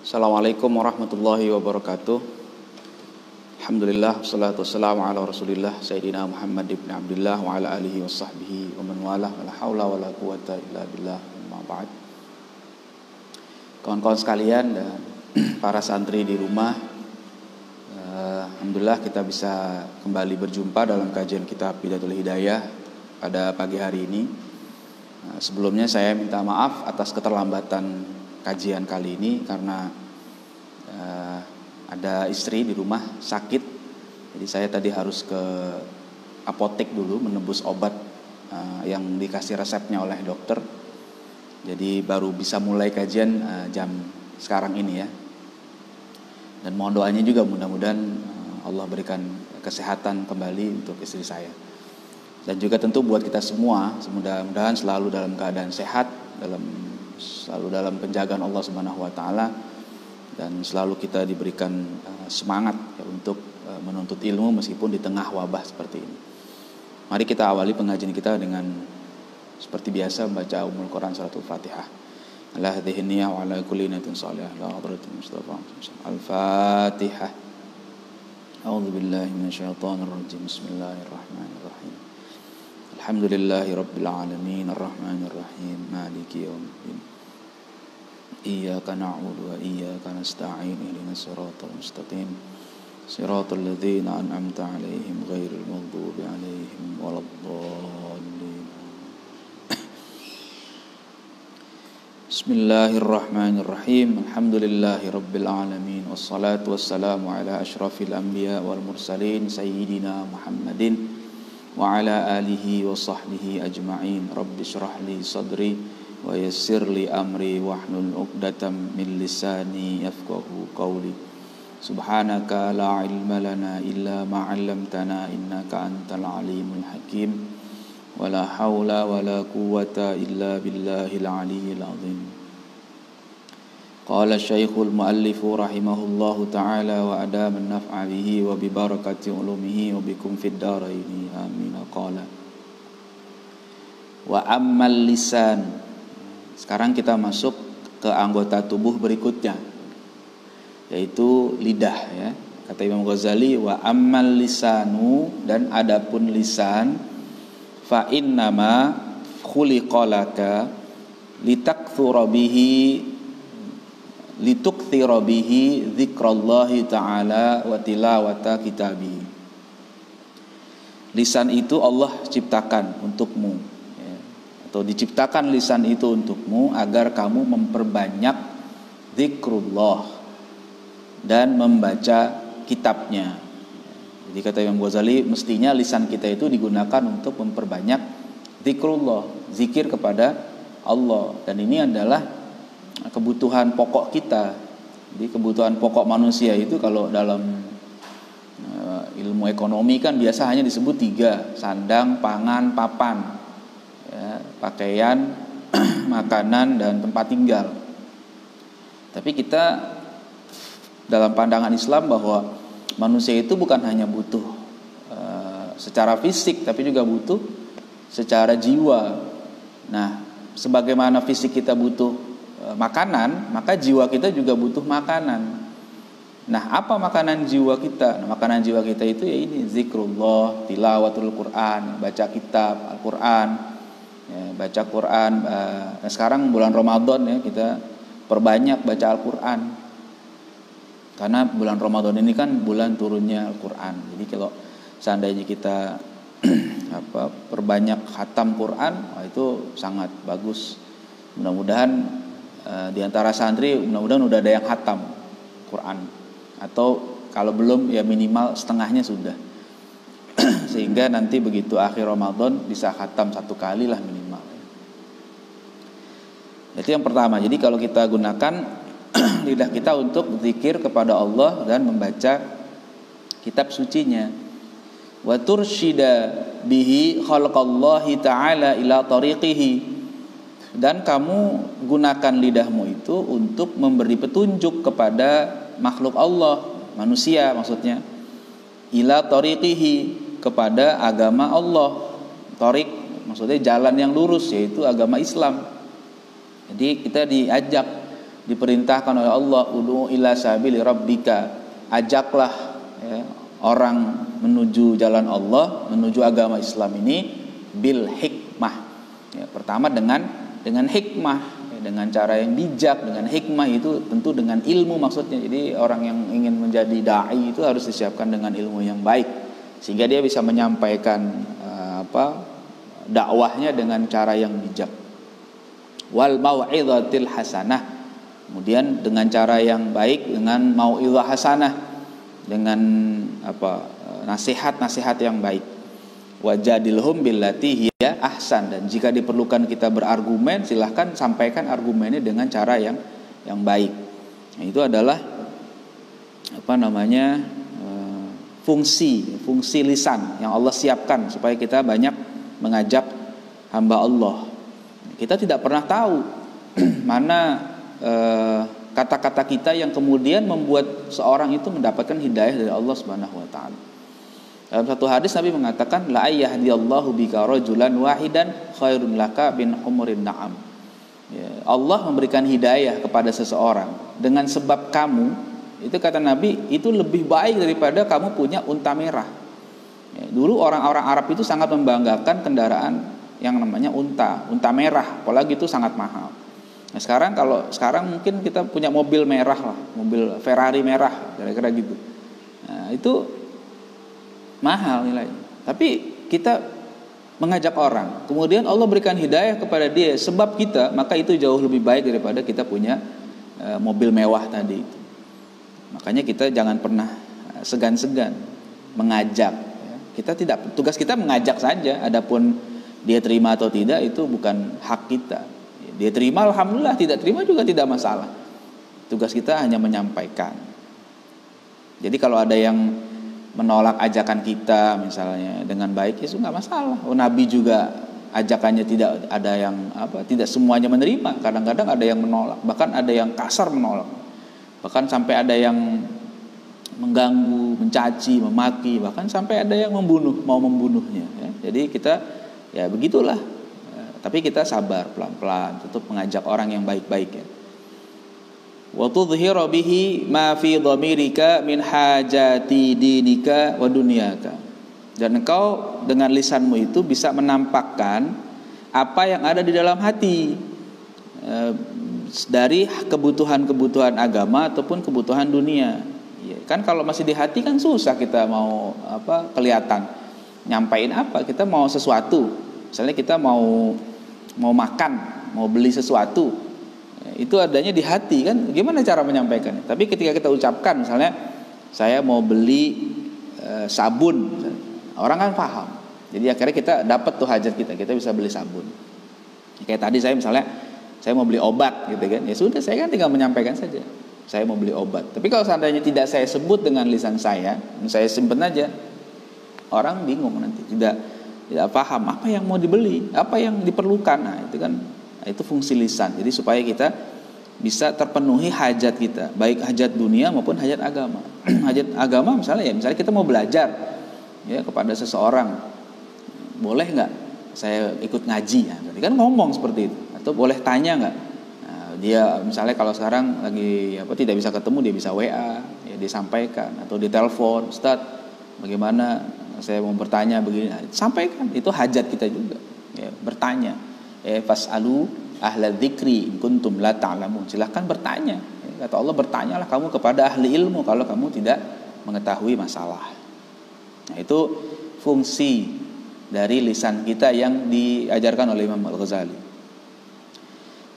Assalamualaikum warahmatullahi wabarakatuh. Alhamdulillah, wassalatu wassalamu ala rasulillah Sayyidina Muhammad ibn Abdullah wa ala alihi wa sahbihi wa man walah, wa la hawla wa la quwata illa billah, amma ba'd. Kawan-kawan sekalian dan para santri di rumah, Alhamdulillah kita bisa kembali berjumpa dalam kajian kitab Bidatul Hidayah pada pagi hari ini. Sebelumnya saya minta maaf atas keterlambatan kajian kali ini karena ada istri di rumah sakit. Jadi saya tadi harus ke apotek dulu menebus obat yang dikasih resepnya oleh dokter. Jadi baru bisa mulai kajian jam sekarang ini ya. Dan mohon doanya juga mudah-mudahan Allah berikan kesehatan kembali untuk istri saya. Dan juga tentu buat kita semua, mudah-mudahan selalu dalam keadaan sehat, selalu dalam penjagaan Allah Subhanahu wa taala, dan selalu kita diberikan semangat ya, untuk menuntut ilmu meskipun di tengah wabah seperti ini. Mari kita awali pengajian kita dengan seperti biasa membaca Ummul Quran suratul Fatihah. Ala hadhihi niyyah wa ala kulli niyatin shalihah la hadratil Mustafa. Al-Fatihah. A'udzu billahi minasyaitonir rajim. Bismillahirrahmanirrahim. Alhamdulillahi rabbil alamin arrahmanir rahim maliki yaumiddin. Iyyaka na'budu wa iyyaka nasta'in ihdinas siratal mustaqim siratal ladzina an'amta 'alaihim ghairil maghdubi 'alaihim waladdallin. Bismillahirrahmanirrahim. Alhamdulillahi rabbil alamin wassalatu wassalamu ala asyrafil anbiya wal mursalin sayyidina Muhammadin wa ala alihi wa sahbihi ajma'in. Rabbi shrah li sadri wa yassir li amri wahlul 'uqdatam min lisani yafqahu qawli. Subhanaka la ilma lana illa ma 'allamtana innaka antal alimul hakim. Wa la haula wa la quwwata illa billahil aliyyil azim. Qala Syekhul Muallif rahimahullahu ta'ala wa adama an-naf'a bihi wa bi barakati ulumihi wa bikum fid dharain amin. Qala wa ammal lisan. Sekarang kita masuk ke anggota tubuh berikutnya, yaitu lidah ya. Kata Imam Ghazali, wa ammal lisanu, dan adapun lisan, fa innama khuliqalaka litakthura bihi litukthira bihi dzikrallahi ta'ala wa tilawata kitabihi. Lisan itu Allah ciptakan untukmu ya, atau diciptakan lisan itu untukmu agar kamu memperbanyak zikrullah dan membaca kitabnya. Jadi kata Imam Ghazali, mestinya lisan kita itu digunakan untuk memperbanyak zikrullah, zikir kepada Allah. Dan ini adalah kebutuhan pokok kita. Jadi kebutuhan pokok manusia itu kalau dalam ilmu ekonomi kan biasa hanya disebut 3: sandang, pangan, papan ya, pakaian, makanan, dan tempat tinggal. Tapi kita dalam pandangan Islam bahwa manusia itu bukan hanya butuh secara fisik, tapi juga butuh secara jiwa. Nah, sebagaimana fisik kita butuh makanan, maka jiwa kita juga butuh makanan. Nah, apa makanan jiwa kita? Nah, makanan jiwa kita itu ya ini zikrullah, tilawatul Quran, baca kitab Al-Quran ya, baca Quran. Nah, sekarang bulan Ramadan ya, kita perbanyak baca Al-Quran, karena bulan Ramadan ini kan bulan turunnya Al-Quran. Jadi kalau seandainya kita perbanyak khatam Quran, itu sangat bagus. Mudah-mudahan di antara santri mudah-mudahan udah ada yang khatam Quran, atau kalau belum ya minimal setengahnya sudah. Sehingga nanti begitu akhir Ramadan bisa khatam 1 kali lah minimal. Itu yang pertama. Jadi kalau kita gunakan lidah kita untuk berzikir kepada Allah dan membaca kitab sucinya. Wa tursyida bihi khalqallahi ta'ala ila tariqihi. Dan kamu gunakan lidahmu itu untuk memberi petunjuk kepada makhluk Allah, manusia maksudnya, ila tariqihi, kepada agama Allah. Tariq maksudnya jalan yang lurus, yaitu agama Islam. Jadi kita diajak diperintahkan oleh Allah, ud'u ila sabili rabbika, ajaklah ya, orang menuju jalan Allah, menuju agama Islam ini bil hikmah. Ya, pertama dengan hikmah, ya, dengan cara yang bijak, dengan hikmah itu tentu dengan ilmu maksudnya. Jadi orang yang ingin menjadi dai itu harus disiapkan dengan ilmu yang baik sehingga dia bisa menyampaikan dakwahnya dengan cara yang bijak. Wal mau'izatil hasanah, kemudian dengan cara yang baik, dengan mau'izah hasanah, dengan nasihat-nasihat yang baik. Wajadilhum billati hiya ahsan, dan jika diperlukan kita berargumen, silahkan sampaikan argumennya dengan cara yang baik. Nah, itu adalah fungsi lisan yang Allah siapkan supaya kita banyak mengajak hamba Allah. Kita tidak pernah tahu mana kata-kata kita yang kemudian membuat seorang itu mendapatkan hidayah dari Allah Subhanahu wa taala. Dalam satu hadis Nabi mengatakan, la yahdiyallahu bika rajulan wahidan khairun laka bin humurin na'am. Ya, Allah memberikan hidayah kepada seseorang dengan sebab kamu, itu kata Nabi, itu lebih baik daripada kamu punya unta merah. Ya, dulu orang-orang Arab itu sangat membanggakan kendaraan yang namanya unta merah, apalagi itu sangat mahal. Nah, sekarang mungkin kita punya mobil merah lah, mobil Ferrari merah, kira-kira gitu. Nah, itu mahal nilainya. Tapi kita mengajak orang, kemudian Allah berikan hidayah kepada dia sebab kita, maka itu jauh lebih baik daripada kita punya mobil mewah tadi itu. Makanya kita jangan pernah segan-segan mengajak. Tugas kita mengajak saja. Adapun dia terima atau tidak itu bukan hak kita. Dia terima alhamdulillah, tidak terima juga tidak masalah. Tugas kita hanya menyampaikan. Jadi kalau ada yang menolak ajakan kita misalnya dengan baik, ya itu nggak masalah. Nabi juga ajakannya tidak ada yang tidak semuanya menerima. Kadang-kadang ada yang menolak, bahkan ada yang kasar menolak, bahkan sampai ada yang mengganggu, mencaci, memaki, bahkan sampai ada yang mau membunuhnya. Ya. Jadi kita ya begitulah. Tapi kita sabar, pelan-pelan, tetap mengajak orang yang baik-baik ya. Wa tudhhiru bihi ma fi dhamirika min hajati dinika wa dunyaka. Dan engkau dengan lisanmu itu bisa menampakkan apa yang ada di dalam hati dari kebutuhan-kebutuhan agama ataupun kebutuhan dunia. Ya, kan kalau masih di hati kan susah kita mau kelihatan nyampain apa. Kita mau sesuatu, misalnya kita mau makan, mau beli sesuatu, itu adanya di hati kan, gimana cara menyampaikannya? Tapi ketika kita ucapkan, misalnya saya mau beli sabun, misalnya, orang kan paham. Jadi akhirnya kita dapat tuh hajat kita bisa beli sabun. Kayak tadi saya mau beli obat gitu kan, ya sudah, saya kan tinggal menyampaikan saja saya mau beli obat. Tapi kalau seandainya tidak saya sebut dengan lisan saya simpen aja, orang bingung nanti, tidak paham apa yang mau dibeli, apa yang diperlukan. Nah itu kan, itu fungsi lisan. Jadi supaya kita bisa terpenuhi hajat kita, baik hajat dunia maupun hajat agama. Hajat agama misalnya kita mau belajar ya kepada seseorang, boleh nggak saya ikut ngaji? Nah, berarti kan ngomong seperti itu. Atau boleh tanya nggak? Nah, dia misalnya kalau sekarang lagi tidak bisa ketemu, dia bisa WA, ya disampaikan, atau ditelepon, Ustaz, bagaimana? Saya mau bertanya begini, sampaikan. Itu hajat kita juga ya, bertanya. Fas'alu ahla dzikri in kuntum la ta'lamun. Silahkan bertanya. Kata Allah, bertanyalah kamu kepada ahli ilmu kalau kamu tidak mengetahui masalah. Nah, itu fungsi dari lisan kita yang diajarkan oleh Imam Al-Ghazali.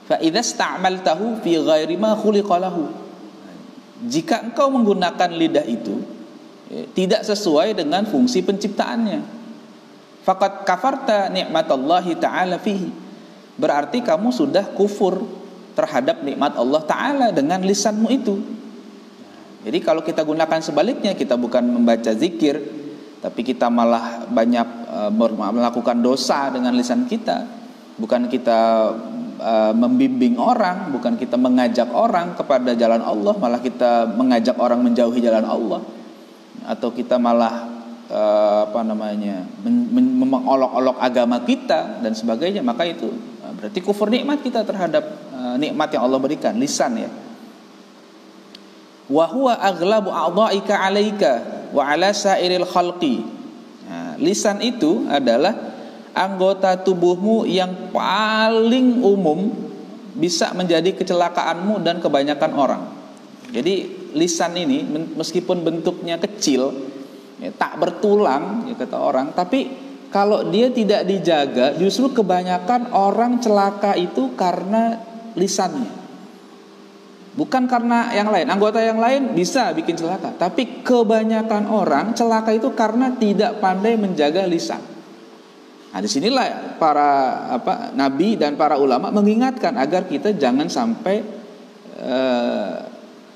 Fa idza sta'maltahu fi ghairi ma khuliqa lahu. Jika engkau menggunakan lidah itu tidak sesuai dengan fungsi penciptaannya, faqad kafarta ni'matallahi ta'ala fihi. Berarti kamu sudah kufur terhadap nikmat Allah Ta'ala dengan lisanmu itu. Jadi kalau kita gunakan sebaliknya, kita bukan membaca zikir, tapi kita malah banyak melakukan dosa dengan lisan kita. Bukan kita membimbing orang, bukan kita mengajak orang kepada jalan Allah, malah kita mengajak orang menjauhi jalan Allah. Atau kita malah mengolok-olok agama kita dan sebagainya, maka itu berarti kufur nikmat kita terhadap nikmat yang Allah berikan, lisan ya. Wa huwa aghlabu a'dha'ika 'alaika wa 'ala sa'iril khalqi. Nah, lisan itu adalah anggota tubuhmu yang paling umum bisa menjadi kecelakaanmu dan kebanyakan orang. Jadi lisan ini meskipun bentuknya kecil, ya, tak bertulang ya kata orang, tapi kalau dia tidak dijaga, justru kebanyakan orang celaka itu karena lisannya. Bukan karena yang lain. Anggota yang lain bisa bikin celaka, tapi kebanyakan orang celaka itu karena tidak pandai menjaga lisan. Nah, disinilah para nabi dan para ulama mengingatkan agar kita jangan sampai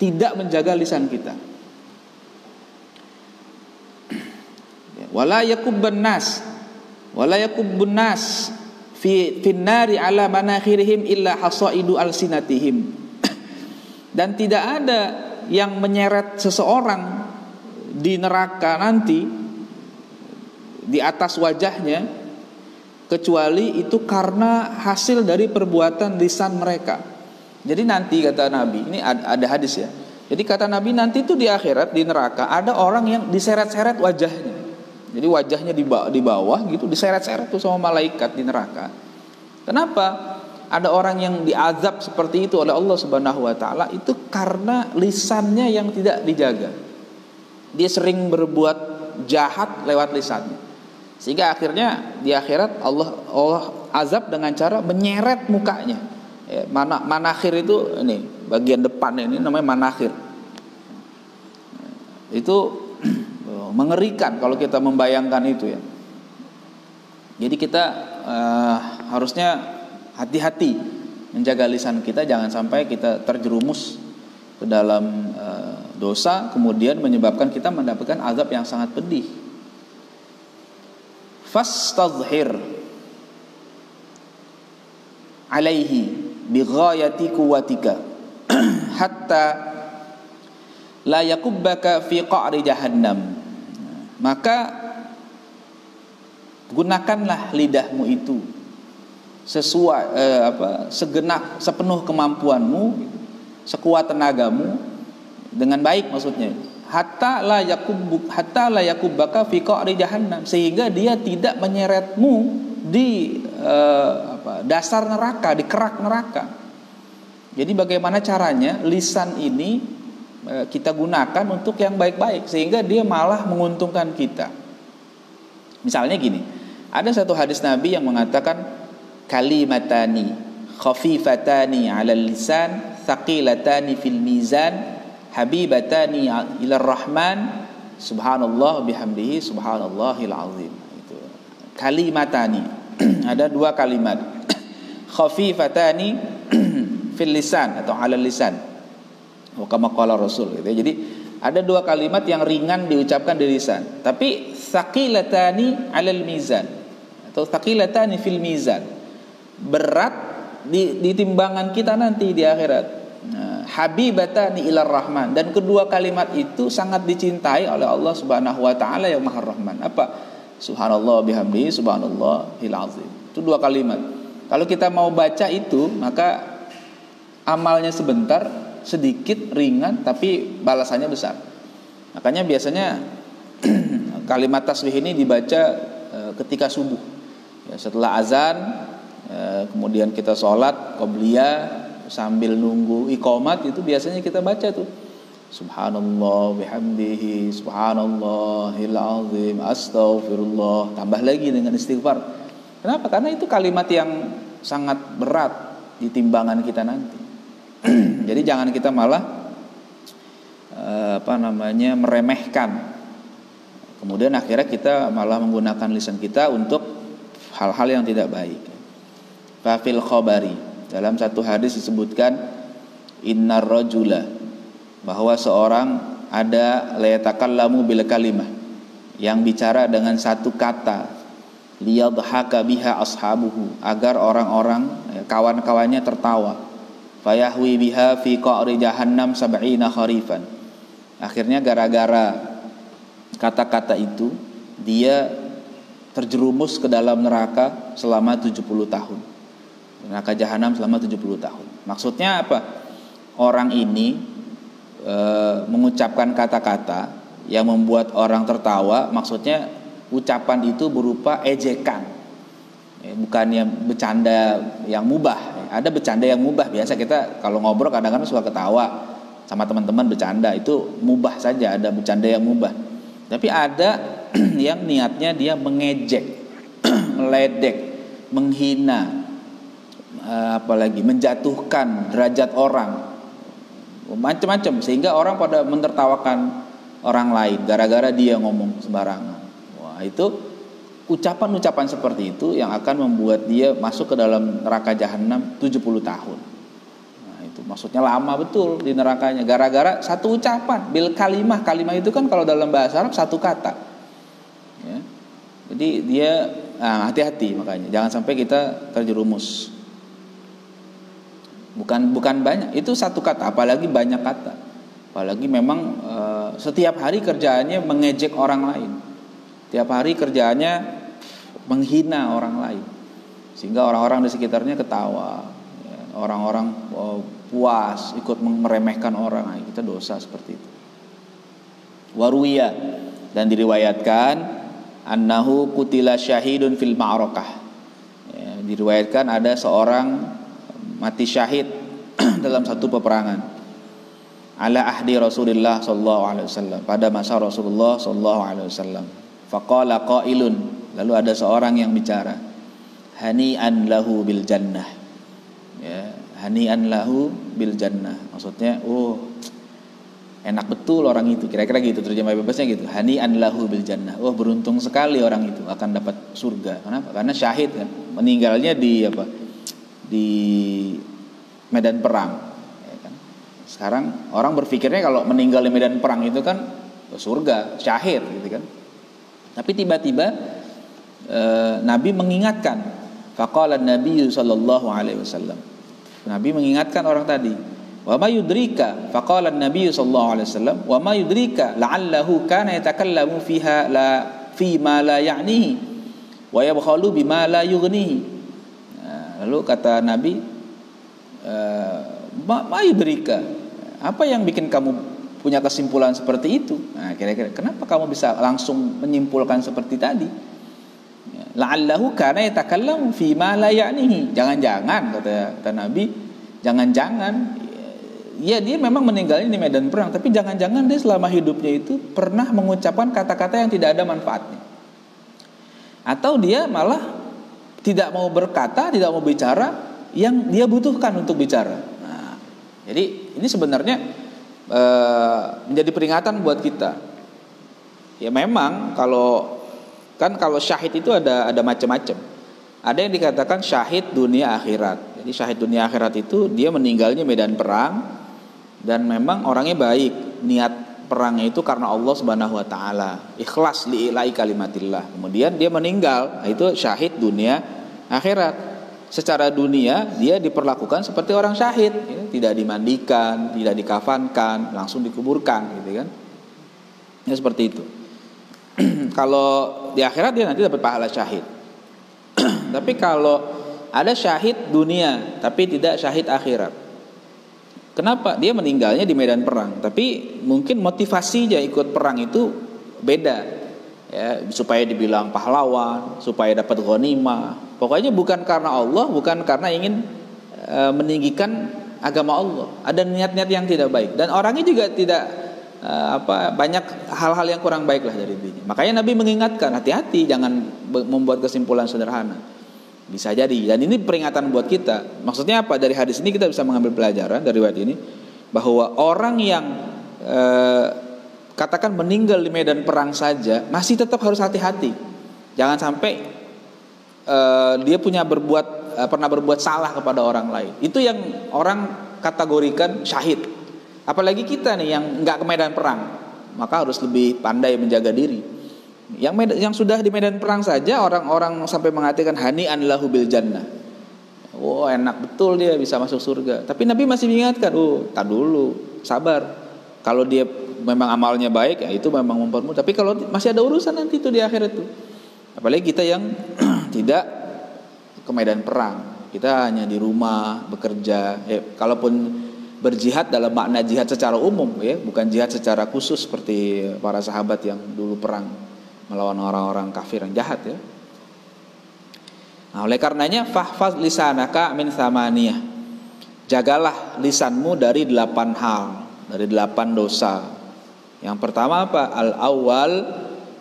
tidak menjaga lisan kita. Wala yakubbun nas fi nari ala manakhirihim illa hasaidu alsinatihim. Dan tidak ada yang menyeret seseorang di neraka nanti di atas wajahnya kecuali itu karena hasil dari perbuatan lisan mereka. Jadi nanti kata Nabi, ini ada hadis ya. Jadi kata Nabi nanti itu di akhirat di neraka ada orang yang diseret-seret wajahnya. Jadi wajahnya di bawah gitu diseret-seret tuh sama malaikat di neraka. Kenapa? Ada orang yang diazab seperti itu oleh Allah Subhanahu wa taala itu karena lisannya yang tidak dijaga. Dia sering berbuat jahat lewat lisannya. Sehingga akhirnya di akhirat Allah azab dengan cara menyeret mukanya. Ya, manakhir itu ini bagian depan ini namanya manakhir. Itu mengerikan kalau kita membayangkan itu ya. Jadi kita harusnya hati-hati menjaga lisan kita, jangan sampai kita terjerumus ke dalam dosa kemudian menyebabkan kita mendapatkan azab yang sangat pedih. Fastadhhir alaihi bighayati quwwatika hatta la yakubbaka fi qa'ri jahannam. Maka gunakanlah lidahmu itu sesuai sepenuh kemampuanmu, sekuat tenagamu dengan baik maksudnya. Hatta la yakubbaka fi qa'ri jahannam, sehingga dia tidak menyeretmu di dasar neraka, di kerak neraka. Jadi bagaimana caranya lisan ini kita gunakan untuk yang baik-baik sehingga dia malah menguntungkan kita. Misalnya gini, ada satu hadis Nabi yang mengatakan kalimatani khafifatani 'alal lisan thaqilatani fil mizan habibatani ilar rahman subhanallah bihamdihi subhanallahil azim. Itu kalimatani. Ada dua kalimat khafifatani fil lisan atau 'alal lisan wa kama qala Rasul gitu. Jadi ada dua kalimat yang ringan diucapkan di lisan, tapi thaqilatani 'alal mizan atau thaqilatani fil mizan, berat di timbangan kita nanti di akhirat. Habibatani ilar rahman, dan kedua kalimat itu sangat dicintai oleh Allah Subhanahu wa taala yang Maha Rahman. Apa? Subhanallah bihamdihi subhanallahil azim. Itu dua kalimat. Kalau kita mau baca itu, maka amalnya sebentar, sedikit, ringan, tapi balasannya besar. Makanya biasanya kalimat tasbih ini dibaca ketika subuh. Ya, setelah azan, kemudian kita sholat qobliyah sambil nunggu iqamat, itu biasanya kita baca tuh subhanallah bihamdihi subhanallahil azim astaghfirullah, tambah lagi dengan istighfar. Kenapa? Karena itu kalimat yang sangat berat di timbangan kita nanti. Jadi jangan kita malah meremehkan, kemudian akhirnya kita malah menggunakan lisan kita untuk hal-hal yang tidak baik. Fafil khabari, dalam satu hadis disebutkan innar rajula, bahwa seorang ada layatakallamu bil kalimah, yang bicara dengan satu kata, liyadhaka biha ashabuhu, agar orang-orang kawan-kawannya tertawa, fayahwi biha fi qa'ri jahannam sab'ina kharifan. Akhirnya gara-gara kata-kata itu dia terjerumus ke dalam neraka selama 70 tahun. Neraka jahanam selama 70 tahun. Maksudnya apa? Orang ini mengucapkan kata-kata yang membuat orang tertawa. Maksudnya ucapan itu berupa ejekan, bukannya bercanda yang mubah. Ada bercanda yang mubah, biasa kita kalau ngobrol kadang-kadang suka ketawa sama teman-teman bercanda, itu mubah saja, ada bercanda yang mubah. Tapi ada yang niatnya dia mengejek, meledek, menghina, apalagi menjatuhkan derajat orang, macam-macam, sehingga orang pada menertawakan orang lain gara-gara dia ngomong sembarangan. Wah, itu ucapan-ucapan seperti itu yang akan membuat dia masuk ke dalam neraka jahanam 70 tahun. Nah, itu maksudnya lama betul di nerakanya gara-gara satu ucapan, bil kalimah. Kalimah itu kan kalau dalam bahasa Arab satu kata. Ya. Jadi dia hati-hati, makanya jangan sampai kita terjerumus. Bukan banyak, itu satu kata, apalagi banyak kata. Apalagi memang setiap hari kerjaannya mengejek orang lain. Tiap hari kerjaannya menghina orang lain, sehingga orang-orang di sekitarnya ketawa, ya, orang-orang puas ikut meremehkan orang. Nah, kita dosa seperti itu. Waruya, dan diriwayatkan annahu qutila syahidun fil ma'rakah. Ya, diriwayatkan ada seorang mati syahid dalam satu peperangan. Ala ahdi Rasulullah sallallahu alaihi wasallam, pada masa Rasulullah sallallahu alaihi wasallam. Faqala qailun, lalu ada seorang yang bicara, hani'an lahu bil jannah. Ya, hani'an lahu bil jannah. Maksudnya, enak betul orang itu. Kira-kira gitu terjemah bebasnya gitu. Hani'an lahu bil jannah. Beruntung sekali orang itu akan dapat surga. Kenapa? Karena syahid kan. Meninggalnya di medan perang. Ya kan? Sekarang orang berpikirnya kalau meninggal di medan perang itu kan surga, syahid gitu kan. Tapi tiba-tiba Nabi mengingatkan. Faqala an-nabiy sallallahu alaihi wasallam. Nabi mengingatkan orang tadi. Wa ma yudrika, faqala an-nabiy sallallahu alaihi wasallam, wa ma yudrika la'allahu kana yatakallamu fiha la fi ma la ya'nihi wa yabkhalu bima la yughnihi. Lalu kata Nabi, ma yudrika, apa yang bikin kamu punya kesimpulan seperti itu? Nah, kira-kira kenapa kamu bisa langsung menyimpulkan seperti tadi? La'allahu kana yatakallamu fi ma la ya'nihi. Jangan-jangan kata Nabi, jangan-jangan ya dia memang meninggalnya di medan perang, tapi jangan-jangan dia selama hidupnya itu pernah mengucapkan kata-kata yang tidak ada manfaatnya. Atau dia malah tidak mau berkata, tidak mau bicara yang dia butuhkan untuk bicara. Nah, jadi ini sebenarnya menjadi peringatan buat kita. Ya memang kalau syahid itu ada macam-macam. Ada yang dikatakan syahid dunia akhirat. Jadi syahid dunia akhirat itu dia meninggalnya medan perang dan memang orangnya baik. Niat perangnya itu karena Allah Subhanahu wa taala, ikhlas li'ila'i kalimatillah. Kemudian dia meninggal, itu syahid dunia akhirat. Secara dunia dia diperlakukan seperti orang syahid, ya, tidak dimandikan, tidak dikafankan, langsung dikuburkan, gitu kan? Ya seperti itu. Kalau di akhirat dia nanti dapat pahala syahid. Tapi kalau ada syahid dunia tapi tidak syahid akhirat, kenapa? Dia meninggalnya di medan perang, tapi mungkin motivasinya ikut perang itu beda, ya, supaya dibilang pahlawan, supaya dapat ghanimah. Pokoknya bukan karena Allah, bukan karena ingin meninggikan agama Allah. Ada niat-niat yang tidak baik, dan orangnya juga tidak banyak hal-hal yang kurang baik lah dari dirinya. Makanya Nabi mengingatkan, hati-hati, jangan membuat kesimpulan sederhana. Bisa jadi, dan ini peringatan buat kita. Maksudnya apa? Dari hadis ini kita bisa mengambil pelajaran dari riwayat ini, bahwa orang yang katakan meninggal di medan perang saja masih tetap harus hati-hati. Jangan sampai dia pernah berbuat salah kepada orang lain. Itu yang orang kategorikan syahid. Apalagi kita nih yang nggak ke medan perang, maka harus lebih pandai menjaga diri. Yang sudah di medan perang saja orang-orang sampai mengatakan hani'an lahu bil jannah. Enak betul dia bisa masuk surga. Tapi Nabi masih mengingatkan, tak dulu, sabar. Kalau dia memang amalnya baik, ya itu memang mempermudah. Tapi kalau masih ada urusan nanti itu di akhirat itu. Apalagi kita yang tidak ke medan perang. Kita hanya di rumah bekerja. Kalaupun berjihad dalam makna jihad secara umum, ya, bukan jihad secara khusus seperti para sahabat yang dulu perang melawan orang-orang kafir yang jahat, ya. Nah, oleh karenanya fahfaz lisanaka min thamaniyah. Jagalah lisanmu dari 8 hal, dari 8 dosa. Yang pertama apa? Al-awwal,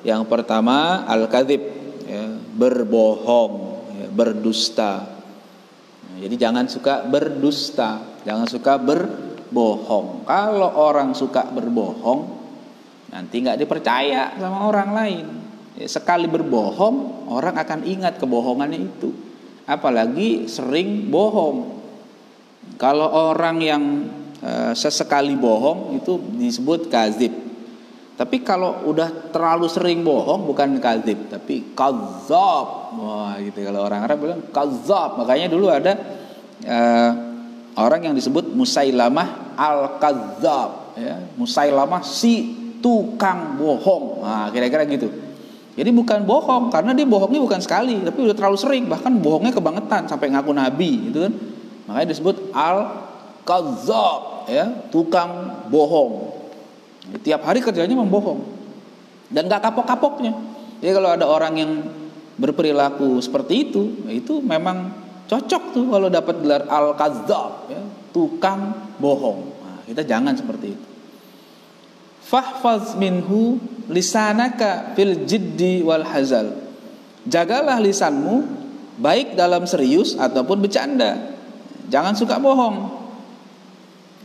yang pertama al-kadzib, ya, berbohong, ya, berdusta. Nah, jadi jangan suka berdusta, jangan suka berbohong. Kalau orang suka berbohong, nanti nggak dipercaya sama orang lain. Ya, sekali berbohong, orang akan ingat kebohongannya itu. Apalagi sering bohong. Kalau orang yang sesekali bohong itu disebut kadzib. Tapi kalau udah terlalu sering bohong bukan kadzib, tapi kadzab. Wah, gitu kalau orang Arab bilang kadzab. Makanya dulu ada orang yang disebut Musailamah al-Kadzab, ya. Musailamah si tukang bohong. Nah, kira-kira gitu. Jadi bukan bohong, karena dia bohongnya bukan sekali, tapi udah terlalu sering, bahkan bohongnya kebangetan sampai ngaku nabi, gitu kan. Makanya disebut al-Kadzab, ya, tukang bohong. Tiap hari kerjanya membohong dan gak kapok-kapoknya. Jadi kalau ada orang yang berperilaku seperti itu memang cocok tuh kalau dapat gelar al-Kadzab, ya, tukang bohong. Nah, kita jangan seperti itu. Fahfaz minhu lisanaka fil jiddi wal hazal. Jagalah lisanmu baik dalam serius ataupun bercanda. Jangan suka bohong.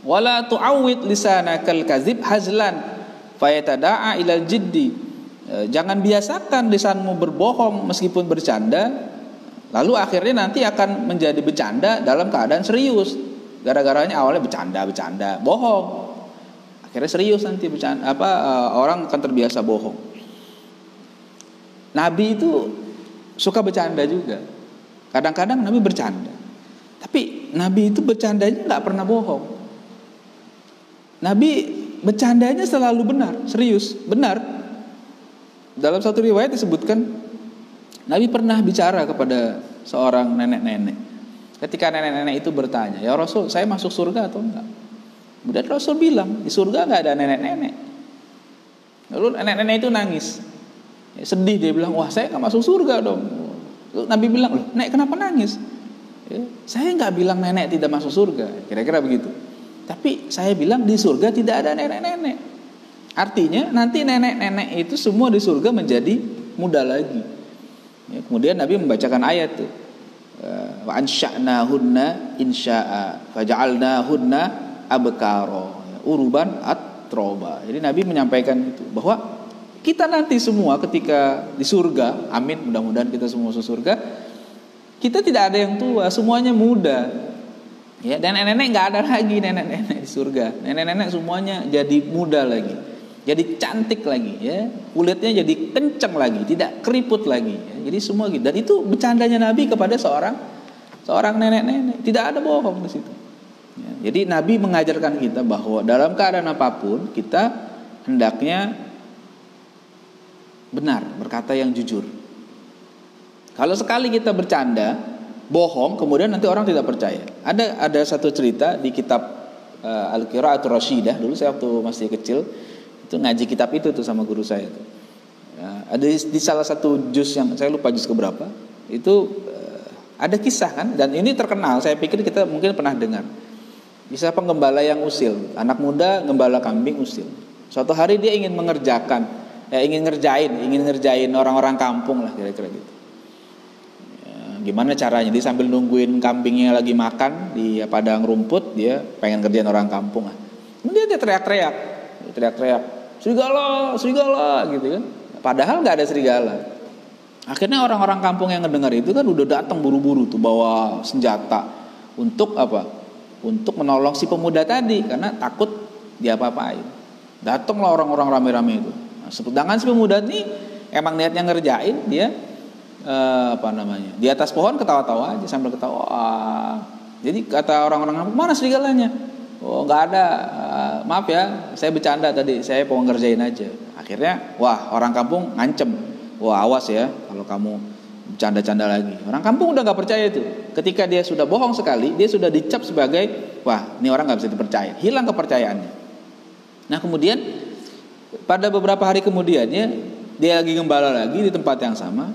Wala tu'awwid lisanakal kadzib hazlan fayatada'a ilal jiddi. Jangan biasakan lisanmu berbohong meskipun bercanda, lalu akhirnya nanti akan menjadi bercanda dalam keadaan serius. Gara-garanya awalnya bercanda, bohong. Akhirnya serius nanti bercanda, orang akan terbiasa bohong. Nabi itu suka bercanda juga. Kadang-kadang Nabi bercanda. Tapi Nabi itu bercandanya enggak pernah bohong. Nabi bercandanya selalu benar, serius, benar. Dalam satu riwayat disebutkan Nabi pernah bicara kepada seorang nenek-nenek. Ketika nenek-nenek itu bertanya, "Ya Rasul, saya masuk surga atau enggak?" Kemudian Rasul bilang, "Di surga enggak ada nenek-nenek." Lalu nenek-nenek itu nangis, ya, sedih, dia bilang, "Wah, saya enggak masuk surga dong." Lalu Nabi bilang, "Loh, Nek, kenapa nangis?" Ya, "Saya enggak bilang nenek tidak masuk surga." Kira-kira begitu. Tapi saya bilang di surga tidak ada nenek-nenek. Artinya nanti nenek-nenek itu semua di surga menjadi muda lagi. Ya, kemudian Nabi membacakan ayat tuh. Wa ansha'nahunna insya'a faja'alnahunna abkara, uruban atroba. Jadi Nabi menyampaikan itu bahwa kita nanti semua ketika di surga, amin, mudah-mudahan kita semua masuk surga, kita tidak ada yang tua, semuanya muda. Ya, dan nenek-nenek nggak ada lagi, nenek-nenek di surga. Nenek-nenek semuanya jadi muda lagi, jadi cantik lagi, ya, kulitnya jadi kencang lagi, tidak keriput lagi. Ya, jadi semua gitu. Dan itu bercandanya Nabi kepada seorang nenek-nenek, tidak ada bohong di situ. Ya, jadi Nabi mengajarkan kita bahwa dalam keadaan apapun kita hendaknya benar, berkata yang jujur. Kalau sekali kita bercanda, bohong, kemudian nanti orang tidak percaya. Ada satu cerita di kitab Al-Qira'atul Rasyidah. Dulu saya waktu masih kecil itu ngaji kitab itu tuh sama guru saya tuh. Ada di salah satu juz yang saya lupa juz keberapa. Itu ada kisah kan, dan ini terkenal. Saya pikir kita mungkin pernah dengar. Kisah penggembala yang usil. Anak muda gembala kambing usil. Suatu hari dia ingin ingin ngerjain orang-orang kampung lah, kira-kira gitu. Gimana caranya? Dia sambil nungguin kambingnya lagi makan di padang rumput, dia pengen kerjain orang kampung. Kemudian dia teriak-teriak, serigala, gitu kan. Padahal nggak ada serigala. Akhirnya orang-orang kampung yang ngedengar itu kan udah datang buru-buru tuh bawa senjata untuk apa? Untuk menolong si pemuda tadi karena takut diapa-apain. Datanglah orang-orang rame-rame itu. Nah, sedangkan si pemuda ini emang niatnya ngerjain, dia di atas pohon ketawa-tawa aja sambil ketawa. Jadi kata orang-orang, "Mana serigalanya?" "Oh, nggak ada. Maaf ya, saya bercanda tadi. Saya mau ngerjain aja." Akhirnya, orang kampung ngancem, "Wah, awas ya, kalau kamu Canda-canda lagi. Orang kampung udah nggak percaya itu. Ketika dia sudah bohong sekali, dia sudah dicap sebagai, wah, ini orang nggak bisa dipercaya. Hilang kepercayaannya. Nah kemudian pada beberapa hari kemudiannya dia lagi gembala lagi di tempat yang sama.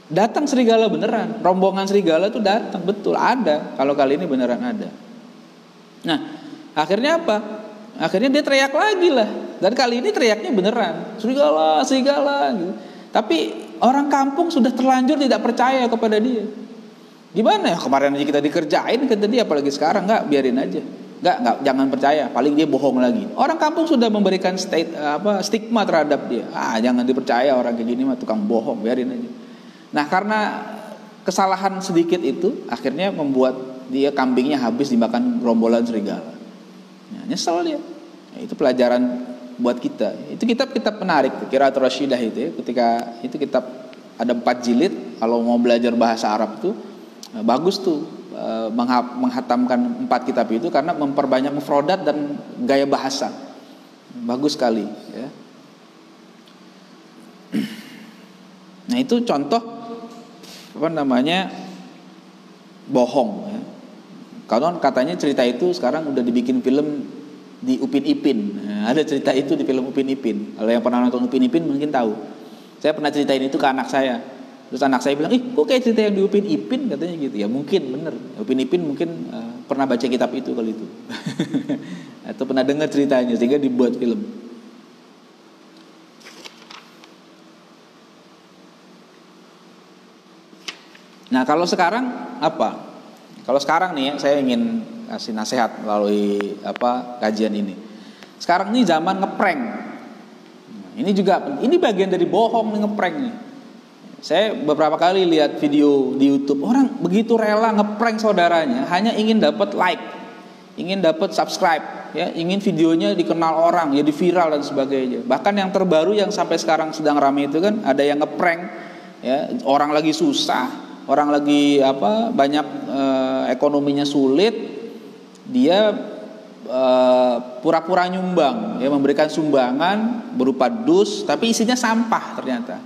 Datang serigala beneran. Rombongan serigala tuh datang, betul ada. Kalau kali ini beneran ada. Nah akhirnya apa? Akhirnya dia teriak lagi lah. Dan kali ini teriaknya beneran, serigala, serigala gitu. Tapi orang kampung sudah terlanjur tidak percaya kepada dia. Gimana ya, kemarin aja kita dikerjain kata dia, apalagi sekarang enggak, biarin aja. Enggak, jangan percaya, paling dia bohong lagi. Orang kampung sudah memberikan stigma terhadap dia. Jangan dipercaya orang kayak gini mah tukang bohong, biarin aja. Nah, karena kesalahan sedikit itu akhirnya membuat dia kambingnya habis dimakan gerombolan serigala. Nah, nyesel dia. Nah, itu pelajaran buat kita. Itu kitab-kitab menarik, Qiraatul Rasyidah itu ya. Ketika itu kitab ada 4 jilid, kalau mau belajar bahasa Arab tuh bagus tuh menghatamkan 4 kitab itu karena memperbanyak mufradat dan gaya bahasa. Bagus sekali ya. Nah, itu contoh bohong ya. Kalau katanya cerita itu sekarang udah dibikin film di Upin Ipin. Nah, ada cerita itu di film Upin Ipin. Kalau yang pernah nonton Upin Ipin mungkin tahu. Saya pernah ceritain itu ke anak saya. Terus anak saya bilang, kok kayak cerita yang di Upin Ipin, katanya gitu. Ya mungkin bener. Upin Ipin mungkin pernah baca kitab itu kali itu. Atau pernah dengar ceritanya sehingga dibuat film. Nah, kalau sekarang apa? Kalau sekarang nih ya, saya ingin kasih nasihat melalui kajian ini. Sekarang ini zaman ngeprank. Ini bagian dari bohong nih, ngeprank nih. Saya beberapa kali lihat video di YouTube, orang begitu rela ngeprank saudaranya hanya ingin dapat like, ingin dapat subscribe, ya, ingin videonya dikenal orang, jadi viral dan sebagainya. Bahkan yang terbaru yang sampai sekarang sedang ramai itu kan ada yang ngeprank, ya, orang lagi susah, orang lagi banyak ekonominya sulit, dia pura-pura nyumbang, ya, memberikan sumbangan berupa dus, tapi isinya sampah ternyata.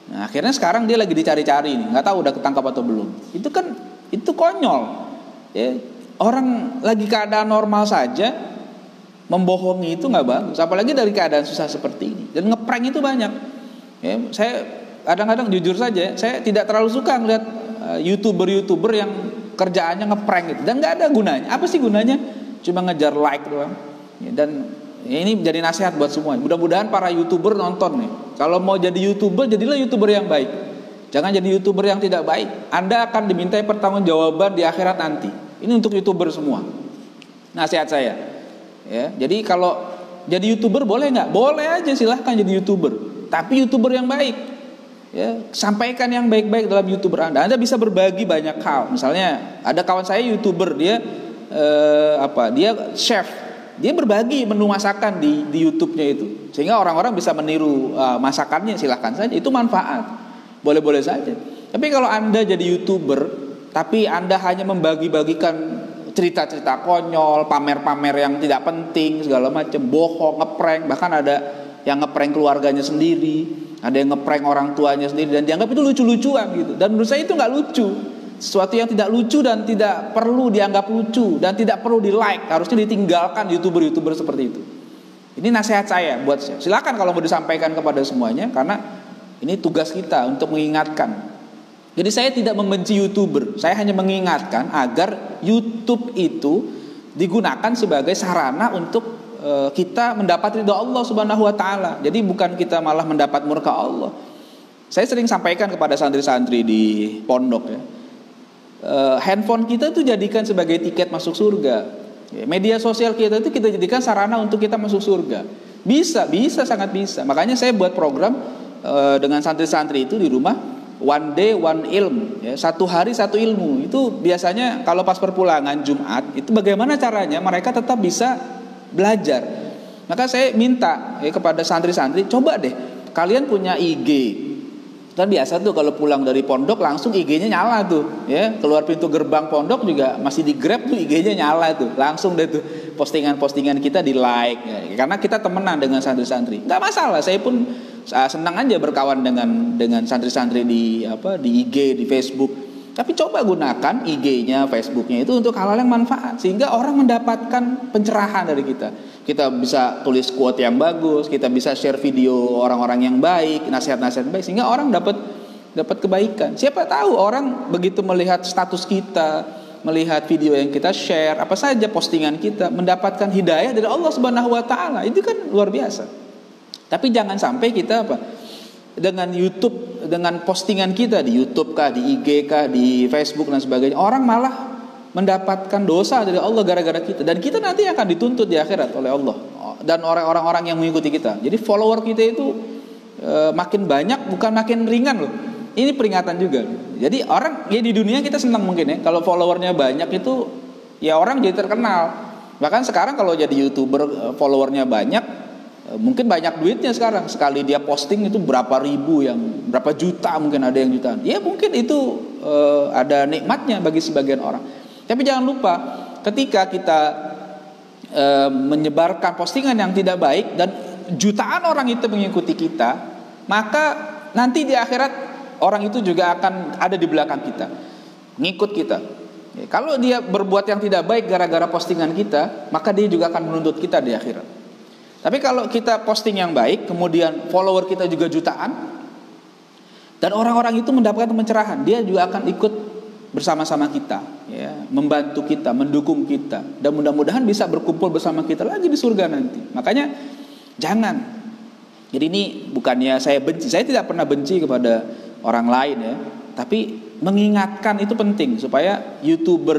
Nah, akhirnya sekarang dia lagi dicari-cari nih, nggak tahu udah ketangkap atau belum. Itu konyol, ya. Orang lagi keadaan normal saja membohongi itu nggak bagus, apalagi dari keadaan susah seperti ini. Dan ngeprank itu banyak. Ya, saya kadang-kadang jujur saja, saya tidak terlalu suka ngeliat youtuber yang kerjaannya ngeprank gitu, dan nggak ada gunanya. Apa sih gunanya? Cuma ngejar like doang. Ya, dan ini menjadi nasihat buat semua. Mudah-mudahan para youtuber nonton nih. Kalau mau jadi youtuber, jadilah youtuber yang baik. Jangan jadi youtuber yang tidak baik. Anda akan dimintai pertanggungjawaban di akhirat nanti. Ini untuk youtuber semua. Nasihat saya. Ya, jadi kalau jadi youtuber boleh nggak? Boleh aja, silahkan jadi youtuber. Tapi youtuber yang baik. Ya, sampaikan yang baik-baik dalam youtuber Anda. Anda bisa berbagi banyak hal. Misalnya ada kawan saya youtuber, dia dia chef. Dia berbagi menu masakan di YouTube-nya itu, sehingga orang-orang bisa meniru masakannya. Silahkan saja, itu manfaat, boleh-boleh saja. Tapi kalau Anda jadi YouTuber, tapi Anda hanya membagi-bagikan cerita-cerita konyol, pamer-pamer yang tidak penting, segala macam, bohong, ngeprank, bahkan ada yang ngeprank keluarganya sendiri, ada yang ngeprank orang tuanya sendiri, dan dianggap itu lucu-lucuan gitu. Dan menurut saya itu nggak lucu. Sesuatu yang tidak lucu dan tidak perlu dianggap lucu dan tidak perlu di like, harusnya ditinggalkan youtuber-youtuber seperti itu. Ini nasihat saya buat saya. Silakan kalau mau disampaikan kepada semuanya, karena ini tugas kita untuk mengingatkan. Jadi saya tidak membenci youtuber, saya hanya mengingatkan agar YouTube itu digunakan sebagai sarana untuk kita mendapat ridha Allah Subhanahu wa taala. Jadi bukan kita malah mendapat murka Allah. Saya sering sampaikan kepada santri-santri di pondok ya. Handphone kita itu jadikan sebagai tiket masuk surga. Media sosial kita itu kita jadikan sarana untuk kita masuk surga. Bisa, sangat bisa. Makanya saya buat program dengan santri-santri itu di rumah, one day one ilm, ya, 1 hari 1 ilmu. Itu biasanya kalau pas perpulangan Jumat, itu bagaimana caranya mereka tetap bisa belajar. Maka saya minta kepada santri-santri, coba deh kalian punya IG. Kan biasa tuh kalau pulang dari pondok langsung IG-nya nyala tuh, ya. Keluar pintu gerbang pondok juga masih di grab tuh IG-nya nyala tuh. Langsung deh tuh postingan-postingan kita di like, ya. Karena kita temenan dengan santri-santri. Enggak masalah, saya pun senang aja berkawan dengan santri-santri di IG, di Facebook. Tapi coba gunakan IG-nya, Facebook-nya itu untuk hal-hal yang manfaat, sehingga orang mendapatkan pencerahan dari kita. Kita bisa tulis quote yang bagus, kita bisa share video orang-orang yang baik, nasihat-nasihat baik, sehingga orang dapat kebaikan. Siapa tahu orang begitu melihat status kita, melihat video yang kita share, apa saja postingan kita, mendapatkan hidayah dari Allah Subhanahu wa taala. Itu kan luar biasa. Tapi jangan sampai kita dengan YouTube, dengan postingan kita di YouTube kah, di IG kah, di Facebook dan sebagainya, orang malah mendapatkan dosa dari Allah gara-gara kita, dan kita nanti akan dituntut di akhirat oleh Allah dan orang-orang yang mengikuti kita. Jadi follower kita itu makin banyak bukan makin ringan loh. Ini peringatan juga. Jadi orang ya di dunia kita senang mungkin ya kalau followernya banyak itu ya orang jadi terkenal. Bahkan sekarang kalau jadi YouTuber followernya banyak, mungkin banyak duitnya sekarang. Sekali dia posting itu berapa ribu, yang berapa juta, mungkin ada yang jutaan. Ya mungkin itu ada nikmatnya bagi sebagian orang. Tapi jangan lupa ketika kita menyebarkan postingan yang tidak baik dan jutaan orang itu mengikuti kita, maka nanti di akhirat orang itu juga akan ada di belakang kita, ngikut kita. Ya, kalau dia berbuat yang tidak baik gara-gara postingan kita, maka dia juga akan menuntut kita di akhirat. Tapi kalau kita posting yang baik, kemudian follower kita juga jutaan, dan orang-orang itu mendapatkan pencerahan, dia juga akan ikut bersama-sama kita, ya, membantu kita, mendukung kita, dan mudah-mudahan bisa berkumpul bersama kita lagi di surga nanti. Makanya jangan. Jadi ini bukannya saya benci, saya tidak pernah benci kepada orang lain ya, tapi mengingatkan itu penting supaya youtuber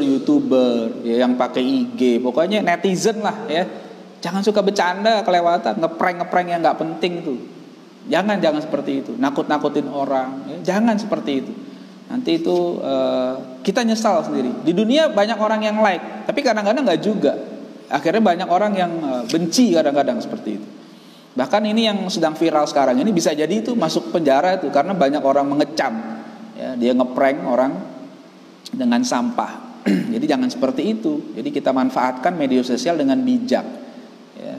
ya, yang pakai IG, pokoknya netizen lah ya, jangan suka bercanda kelewatan, ngeprank yang nggak penting itu. Jangan seperti itu, nakut-nakutin orang ya, jangan seperti itu. Nanti itu kita nyesal sendiri. Di dunia banyak orang yang like, tapi kadang-kadang nggak juga. Akhirnya banyak orang yang benci kadang-kadang seperti itu. Bahkan ini yang sedang viral sekarang ini bisa jadi itu masuk penjara itu karena banyak orang mengecam ya, dia ngeprank orang dengan sampah. Jadi jangan seperti itu. Jadi kita manfaatkan media sosial dengan bijak ya.